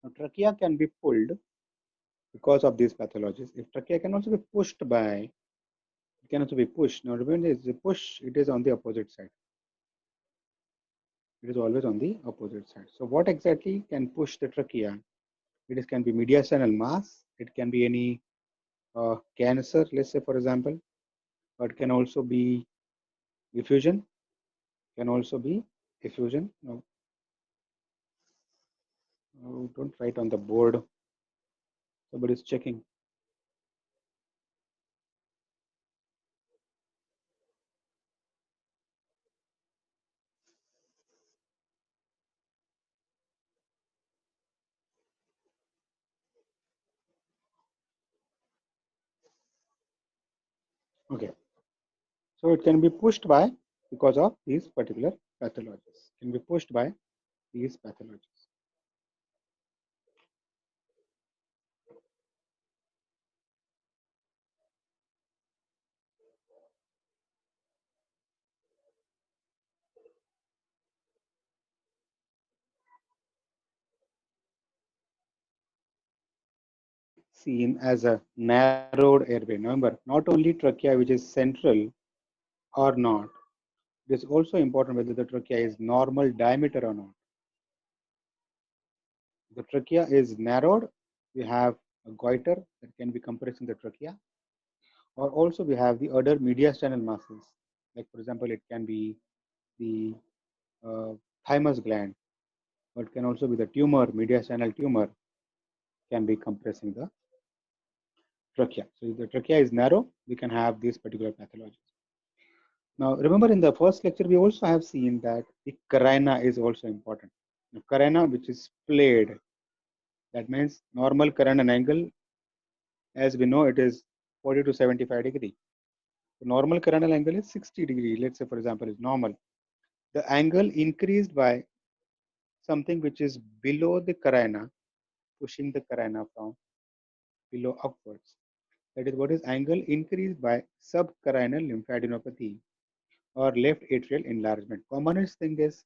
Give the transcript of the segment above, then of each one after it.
Now, trachea can be pulled because of these pathologies. If trachea can also be pushed by, it can also be pushed. Now, remember, it's a push, it is on the opposite side. It is always on the opposite side. So, what exactly can push the trachea? Can be mediastinal mass. It can be any cancer, let's say, for example, but it can also be effusion. Can also be effusion. No, no, don't write on the board. Somebody is checking. Okay. So it can be pushed by because of these particular pathologies. Can be pushed by these pathologies. Seen as a narrowed airway. Remember, not only trachea which is central or not, it is also important whether the trachea is normal diameter or not. The trachea is narrowed, we have a goiter that can be compressing the trachea, or also we have the other mediastinal muscles. Like for example, it can be the thymus gland, but it can also be the tumor, mediastinal tumor can be compressing the trachea. So if the trachea is narrow, we can have these particular pathologies. Now, remember in the first lecture, we also have seen that the carina is also important. The carina, which is splayed, that means normal carinal angle, as we know, it is 40 to 75 degree. The normal carinal angle is 60 degree. Let's say, for example, is normal. The angle increased by something which is below the carina, pushing the carina from below upwards. That is what is angle increased by subcarinal lymphadenopathy or left atrial enlargement. Commonest thing is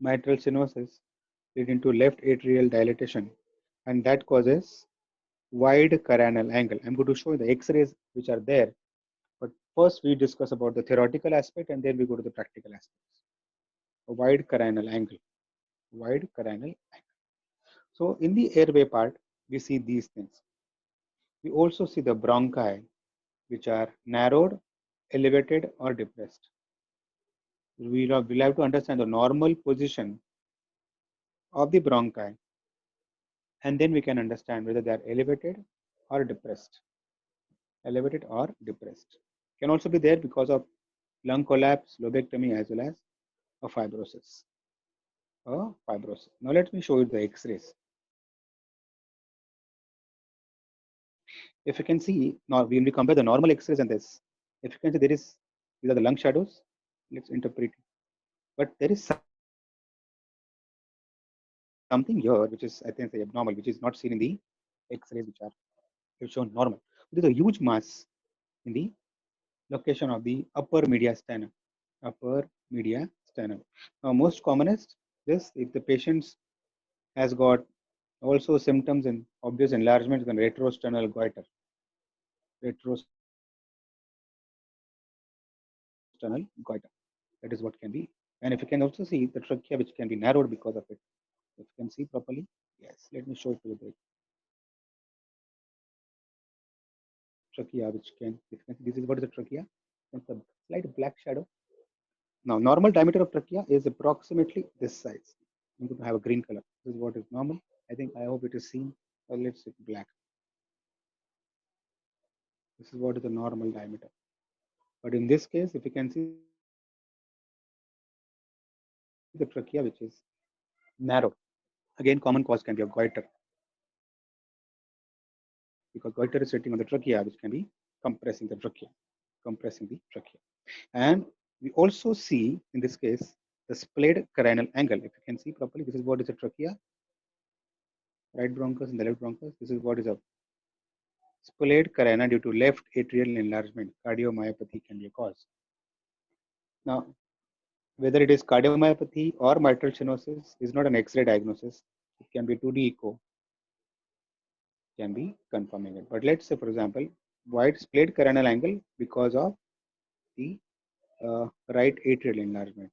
mitral stenosis leading to left atrial dilatation, and that causes wide carinal angle. I'm going to show you the X-rays which are there, but first we discuss about the theoretical aspect and then we go to the practical aspects. A wide carinal angle, wide carinal angle. So in the airway part, we see these things. We also see the bronchi, which are narrowed, elevated, or depressed. We'll have to understand the normal position of the bronchi, and then we can understand whether they are elevated or depressed. Elevated or depressed. Can also be there because of lung collapse, lobectomy, as well as a fibrosis. Now let me show you the X-rays. If you can see, now when we compare the normal X-rays and this, if you can see these are the lung shadows. Let's interpret it. But there is something here which is, I think, abnormal, which is not seen in the X-rays which are shown normal. There is a huge mass in the location of the upper mediastinum. Upper mediastinum. Now, most commonest this if the patient has got also symptoms and obvious enlargement in retrosternal goiter. Retrosternal goiter. That is what can be. And if you can also see the trachea which can be narrowed because of it. If you can see properly, yes. Let me show it to you. Trachea, which can, if you can see, this is what is the trachea. It's a slight black shadow. Now, normal diameter of trachea is approximately this size. I'm going to have a green color. This is what is normal. I hope it is seen. Well, let's say black. This is what is the normal diameter. But in this case, if you can see the trachea, which is narrow, again, common cause can be a goiter. Because goiter is sitting on the trachea, which can be compressing the trachea. And we also see, in this case, the splayed carinal angle. If you can see properly, this is what is a trachea, right bronchus and the left bronchus. This is what is a splayed carina due to left atrial enlargement. Cardiomyopathy can be a cause. Now, whether it is cardiomyopathy or mitral stenosis is not an X-ray diagnosis. It can be 2D echo, can be confirming it. But let's say, for example, wide split coronal angle because of the right atrial enlargement.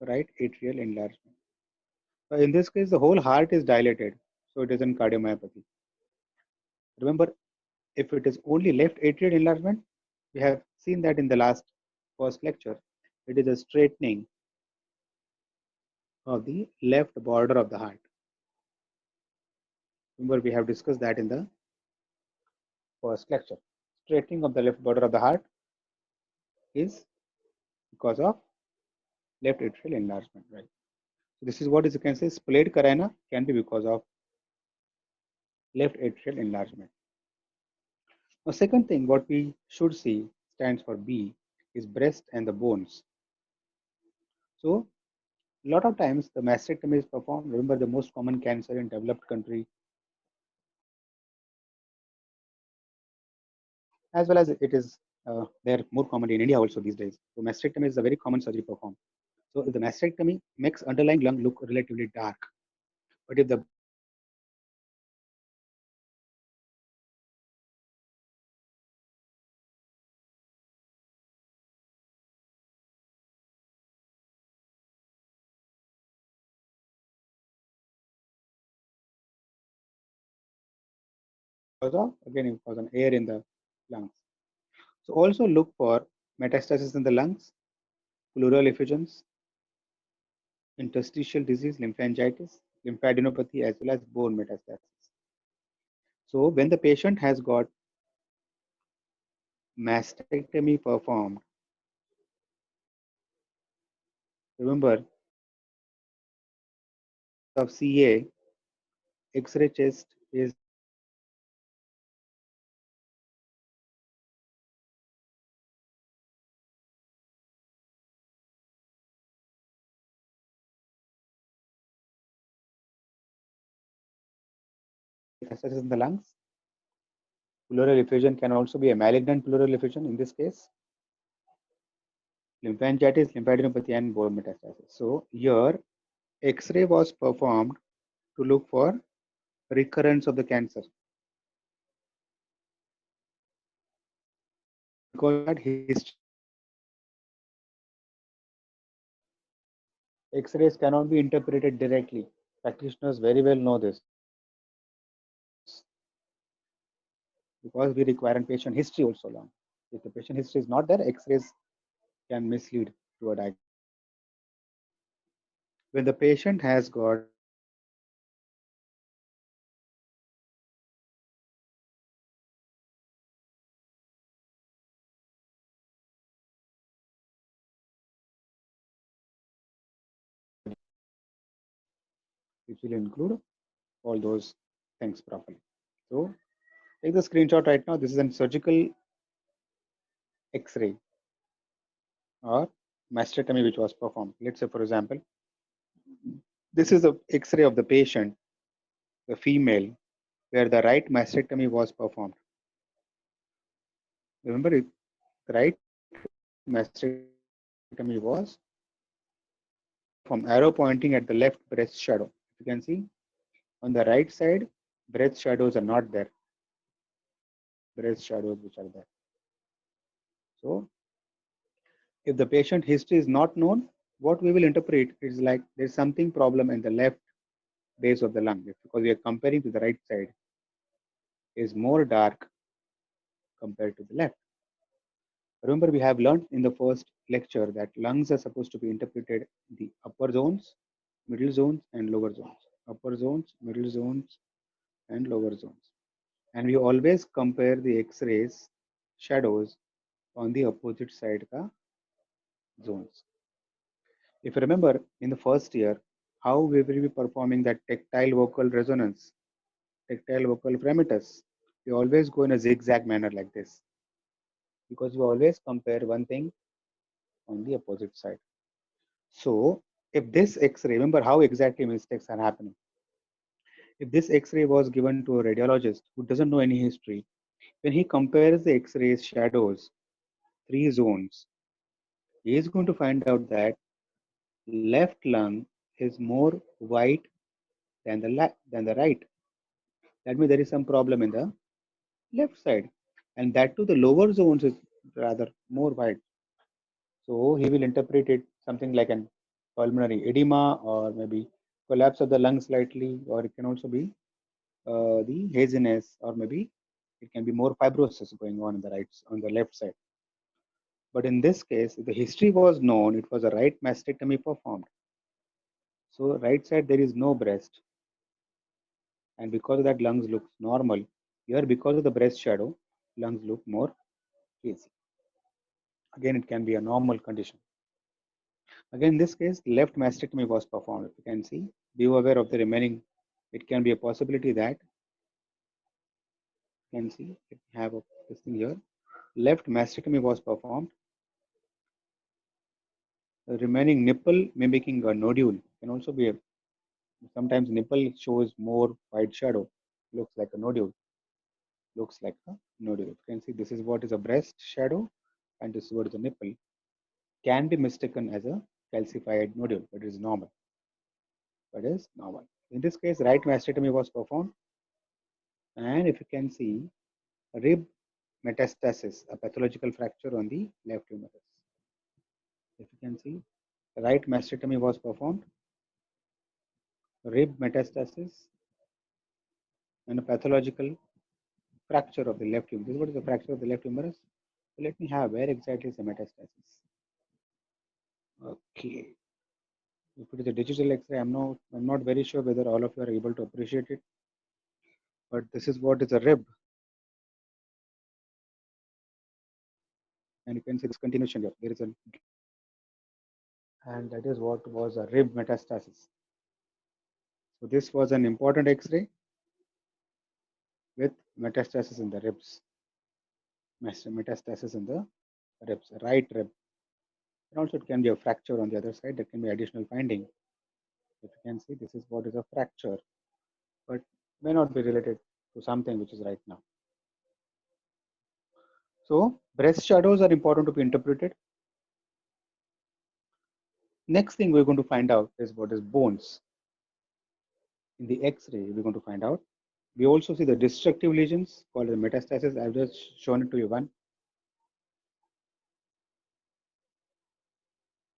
Right atrial enlargement. In this case, the whole heart is dilated, so it is in cardiomyopathy. Remember, if it is only left atrial enlargement, we have seen that in the first lecture, it is a straightening of the left border of the heart. Remember, we have discussed that in the first lecture. Straightening of the left border of the heart is because of left atrial enlargement, right? So this is what is you can say splayed carina can be because of left atrial enlargement. Now, second thing, what we should see stands for B is breast and the bones. So, a lot of times the mastectomy is performed. Remember, the most common cancer in developed country, as well as it is they're more common in India also these days. So, mastectomy is a very common surgery performed. So, if the mastectomy makes underlying lung look relatively dark, but if the because of again because of air in the lungs. So, also look for metastasis in the lungs, pleural effusions, interstitial disease, lymphangitis, lymphadenopathy, as well as bone metastasis. So, when the patient has got mastectomy performed, remember of CA, X-ray chest is metastasis in the lungs. Pleural effusion can also be a malignant pleural effusion in this case. Lymphangitis, lymphadenopathy, and bone metastasis. So here, X-ray was performed to look for recurrence of the cancer. Because that history, X-rays cannot be interpreted directly. Practitioners very well know this because we require a patient history also long. If the patient history is not there, X-rays can mislead to a diagnosis. When the patient has got which will include all those things properly. So take the screenshot right now. This is a surgical X-ray or mastectomy which was performed. Let's say, for example, this is the X-ray of the patient, the female, where the right mastectomy was performed. Remember, the right mastectomy was from arrow pointing at the left breast shadow. You can see on the right side, breast shadows are not there. Breast shadows which are there. So if the patient history is not known, what we will interpret is like there's something problem in the left base of the lung because we are comparing to the right side is more dark compared to the left. Remember, we have learned in the first lecture that lungs are supposed to be interpreted in the upper zones, middle zones, and lower zones. Upper zones, middle zones, and lower zones. And we always compare the X-rays shadows on the opposite side ka zones. If you remember in the first year, how we will be performing that tactile vocal resonance, tactile vocal parameters, we always go in a zigzag manner like this because we always compare one thing on the opposite side. So if this X-ray, remember how exactly mistakes are happening. If this X-ray was given to a radiologist who doesn't know any history, when he compares the X-rays shadows, three zones, he is going to find out that left lung is more white than the right. That means there is some problem in the left side, and that too the lower zones is rather more wide. So he will interpret it something like an pulmonary edema, or maybe collapse of the lung slightly, or it can also be the haziness, or maybe it can be more fibrosis going on the on the left side. But in this case, if the history was known, it was a right mastectomy performed. So right side there is no breast, and because of that lungs looks normal. Here, because of the breast shadow, lungs look more hazy. Again, it can be a normal condition. Again, in this case, left mastectomy was performed. You can see, be aware of the remaining. It can be a possibility that you can see it have this thing here. Left mastectomy was performed. The remaining nipple mimicking a nodule can also be sometimes nipple shows more white shadow. Looks like a nodule. Looks like a nodule. You can see this is what is a breast shadow, and this is what is a nipple. Can be mistaken as a calcified nodule, but it is normal. But is normal. In this case, right mastectomy was performed, and if you can see, rib metastasis, a pathological fracture on the left humerus. If you can see, right mastectomy was performed, rib metastasis, and a pathological fracture of the left humerus. This is what is the fracture of the left humerus. So let me have where exactly is the metastasis. Okay. If it is a digital X-ray, I'm not very sure whether all of you are able to appreciate it. But this is what is a rib. And you can see this continuation here. There is a, and that is what was a rib metastasis. So this was an important X-ray with metastasis in the ribs. Metastasis in the ribs, right rib. And also it can be a fracture on the other side. There can be additional finding. If you can see, this is what is a fracture, but may not be related to something which is right now. So breast shadows are important to be interpreted. Next thing we're going to find out is what is bones. In the X-ray, we're going to find out. We also see the destructive lesions called the metastasis. I've just shown it to you one.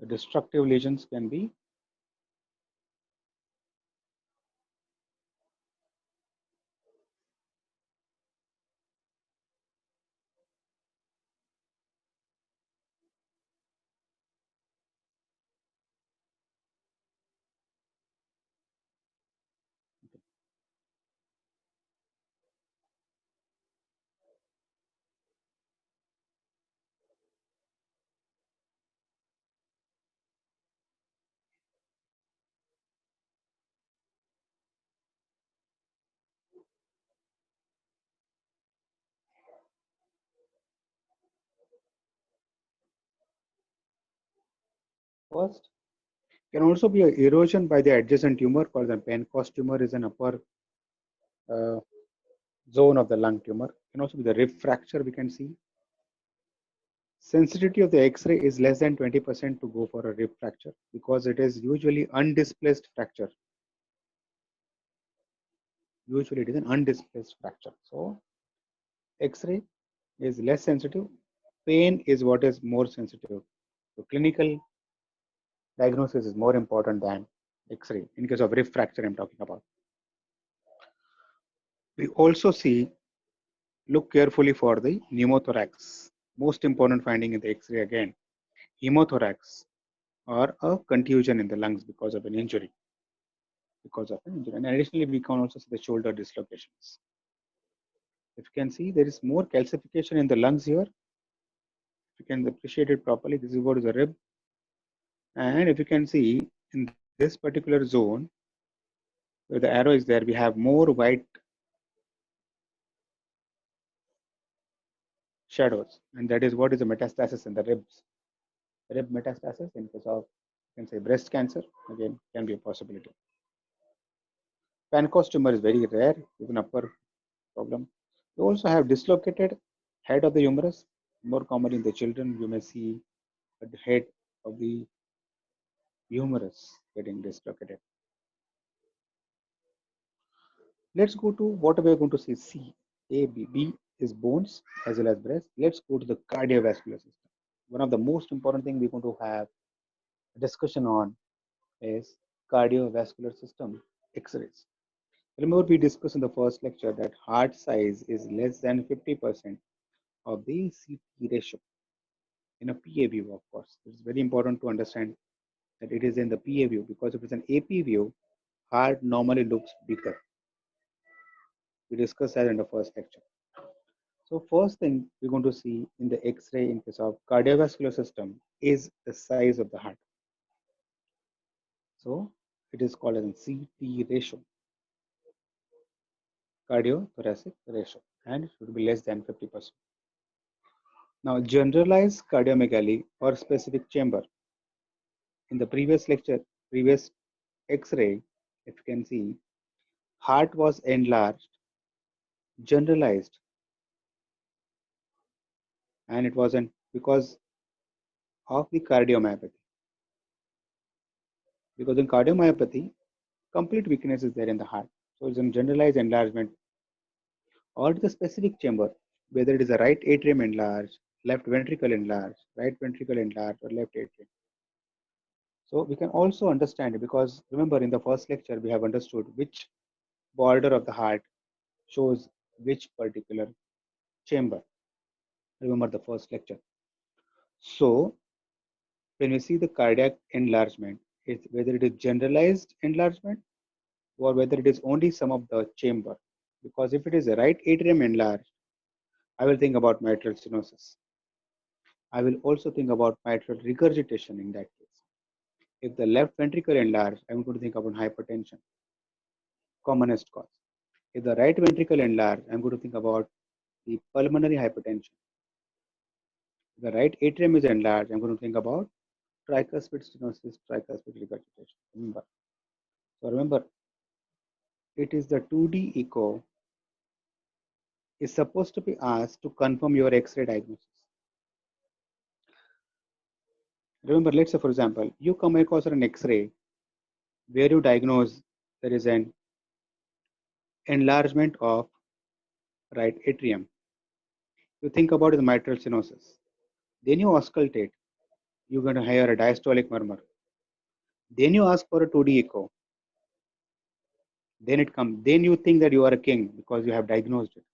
The destructive lesions can be first. Can also be an erosion by the adjacent tumor called the Pancoast tumor is an upper uh, zone of the lung tumor. Can also be the rib fracture we can see. Sensitivity of the X-ray is less than 20% to go for a rib fracture because it is usually undisplaced fracture. Usually it is an undisplaced fracture. So X-ray is less sensitive. Pain is what is more sensitive. So clinical diagnosis is more important than X-ray in case of rib fracture I'm talking about. We also see, look carefully for the pneumothorax. Most important finding in the X-ray again, hemothorax or a contusion in the lungs because of an injury. And additionally, we can also see the shoulder dislocations. If you can see, there is more calcification in the lungs here. If you can appreciate it properly, this is what is a rib. And if you can see in this particular zone, where the arrow is there, we have more white shadows. And that is what is the metastasis in the ribs. Rib metastasis in case of, you can say, breast cancer, again, can be a possibility. Pancoast tumor is very rare, even upper problem. You also have dislocated head of the humerus. More common in the children, you may see the head of the humerus getting dislocated. Let's go to what we are going to see. C, A, B. B is bones as well as breast. Let's go to the cardiovascular system. One of the most important thing we're going to have a discussion on is cardiovascular system X-rays. Remember we discussed in the first lecture that heart size is less than 50% of the CT ratio in a PA view, of course. It's very important to understand that it is in the PA view, because if it's an AP view, heart normally looks bigger. We discussed that in the first lecture. So first thing we're going to see in the X-ray in case of cardiovascular system is the size of the heart. So it is called as a CT ratio, cardiothoracic ratio, and it should be less than 50%. Now generalized cardiomegaly or specific chamber. In the previous lecture, previous X-ray, if you can see, heart was enlarged, generalized, and it wasn't because of the cardiomyopathy. Because in cardiomyopathy, complete weakness is there in the heart. So it's a generalized enlargement or the specific chamber, whether it is a right atrium enlarged, left ventricle enlarged, right ventricle enlarged, or left atrium. So we can also understand it because remember in the first lecture we have understood which border of the heart shows which particular chamber. Remember the first lecture. So when we see the cardiac enlargement, it's whether it is generalized enlargement or whether it is only some of the chamber. Because if it is a right atrium enlarged, I will think about mitral stenosis. I will also think about mitral regurgitation in that case. If the left ventricle enlarged, I'm going to think about hypertension, commonest cause. If the right ventricle enlarged, I'm going to think about the pulmonary hypertension. If the right atrium is enlarged, I'm going to think about tricuspid stenosis, tricuspid regurgitation. Remember, it is the 2D echo is supposed to be asked to confirm your X-ray diagnosis. Remember, let's say for example, you come across an X-ray where you diagnose there is an enlargement of right atrium. You think about the mitral stenosis. Then you auscultate. You're going to hear a diastolic murmur. Then you ask for a 2D echo. Then it comes. Then you think that you are a king because you have diagnosed it.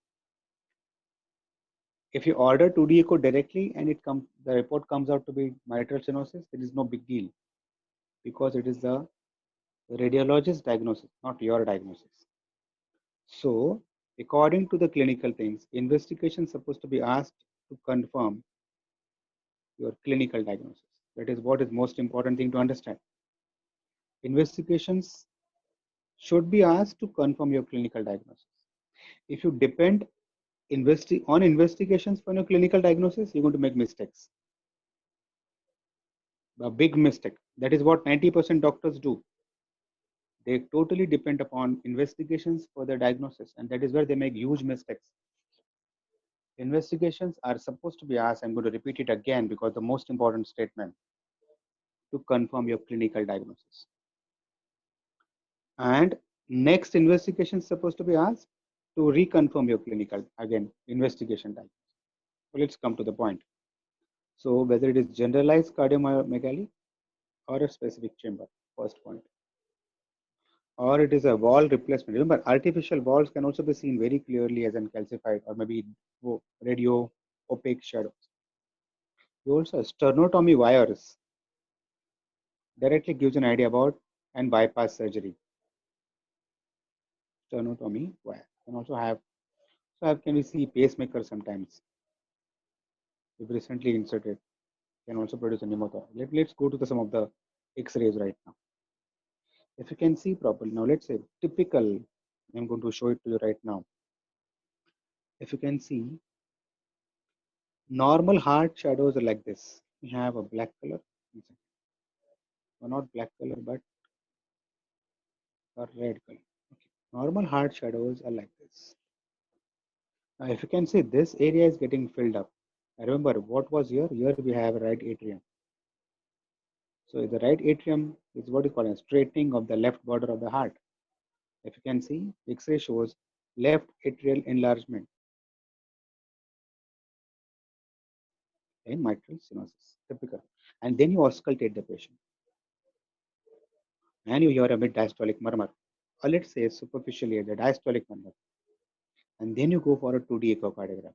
If you order 2D echo directly and the report comes out to be mitral stenosis, it is no big deal because it is the radiologist's diagnosis, not your diagnosis. So, according to the clinical things, investigation is supposed to be asked to confirm your clinical diagnosis. That is what is most important thing to understand. Investigations should be asked to confirm your clinical diagnosis. If you depend on investigations for your clinical diagnosis, you're going to make mistakes. A big mistake. That is what 90% doctors do. They totally depend upon investigations for their diagnosis, and that is where they make huge mistakes. Investigations are supposed to be asked, I'm going to repeat it again because the most important statement, to confirm your clinical diagnosis. And next investigation is supposed to be asked to reconfirm your clinical, again, investigation diagnosis. So let's come to the point. So whether it is generalized cardiomegaly or a specific chamber, first point. Or it is a wall replacement. Remember, artificial walls can also be seen very clearly as an calcified or maybe radio opaque shadows. You also sternotomy wires directly gives an idea about and bypass surgery. Sternotomy wire can also have. So can we see pacemaker sometimes? We've recently inserted can also produce a pneumothorax. Let's go to some of the X-rays right now. If you can see properly, now let's say typical, I'm going to show it to you right now. If you can see, normal heart shadows are like this. We have a black color, or not black color, but a red color. Okay. Normal heart shadows are like this. Now, if you can see, this area is getting filled up. Remember, what was here? Here we have a right atrium. So the right atrium is what is called a straightening of the left border of the heart. If you can see, X-ray shows left atrial enlargement in mitral stenosis, typical. And then you auscultate the patient and you hear a mid-diastolic murmur, or let's say superficially the diastolic murmur. And then you go for a 2D echocardiogram.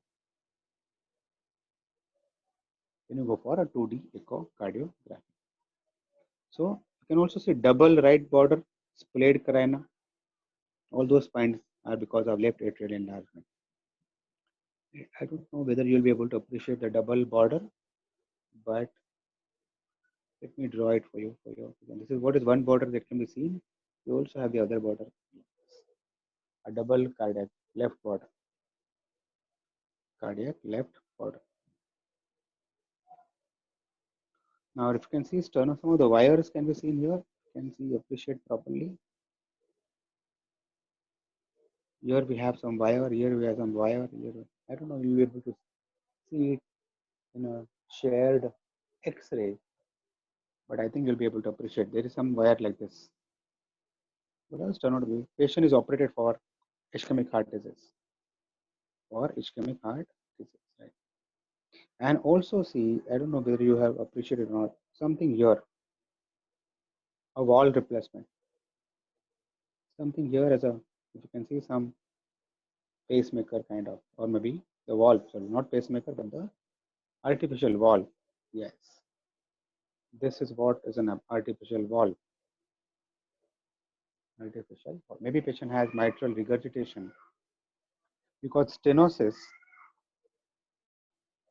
Then you go for a 2D echocardiography. So you can also see double right border, splayed carina. All those findings are because of left atrial enlargement. I don't know whether you'll be able to appreciate the double border, but let me draw it for you. This is what is one border that can be seen. You also have the other border, a double cardiac left border, cardiac left border. Now, if you can see sternum, some of the wires can be seen here. You can see, appreciate properly. Here we have some wire. Here we have some wire. Here, I don't know. You'll be able to see it in a shared X-ray, but I think you'll be able to appreciate. There is some wire like this. What else turned out to be? Patient is operated for ischemic heart disease. For ischemic heart disease, right? And also see, I don't know whether you have appreciated or not, something here, a wall replacement. Something here as a, if you can see some pacemaker kind of, or maybe the wall, sorry, not pacemaker, but the artificial wall. Yes, this is what is an artificial wall. Artificial wall. Maybe patient has mitral regurgitation because stenosis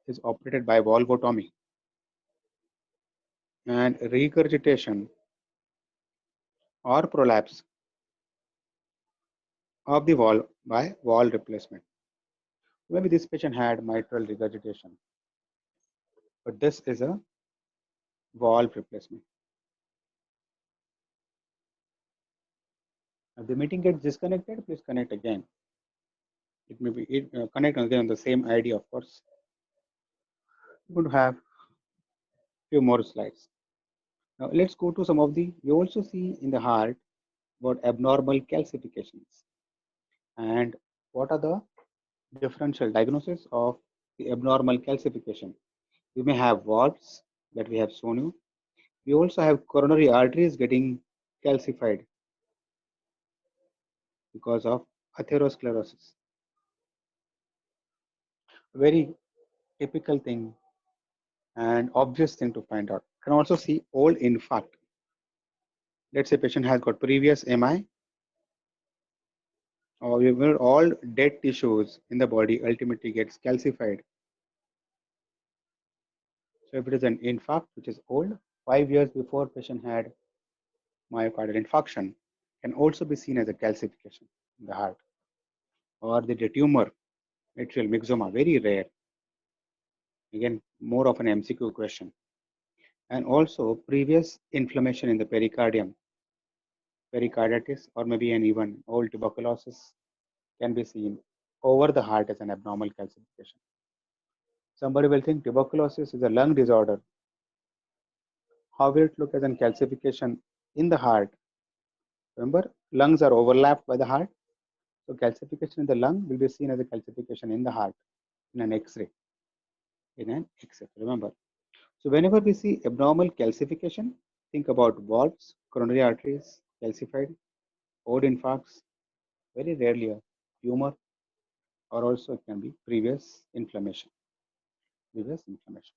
is operated by valvotomy and regurgitation or prolapse of the wall by wall replacement. Maybe this patient had mitral regurgitation, but this is a valve replacement. If the meeting gets disconnected, please connect again. It may be connect again on the same ID, of course. We're going to have few more slides. Now let's go to some of the, you also see in the heart about abnormal calcifications and what are the differential diagnosis of the abnormal calcification. You may have valves that we have shown you. We also have coronary arteries getting calcified because of atherosclerosis. Very typical thing and obvious thing to find out. You can also see old infarct. Let's say patient has got previous MI or all dead tissues in the body ultimately gets calcified. So if it is an infarct which is old, 5 years before patient had myocardial infarction, can also be seen as a calcification in the heart. Or the tumor, atrial myxoma, very rare. Again, more of an MCQ question. And also previous inflammation in the pericardium, pericarditis, or maybe an even old tuberculosis can be seen over the heart as an abnormal calcification. Somebody will think tuberculosis is a lung disorder. How will it look as a calcification in the heart? Remember, lungs are overlapped by the heart. So calcification in the lung will be seen as a calcification in the heart in an X-ray. In an X-ray, remember. So whenever we see abnormal calcification, think about valves, coronary arteries, calcified, old infarcts, very rarely a tumor, or also it can be previous inflammation. Previous inflammation.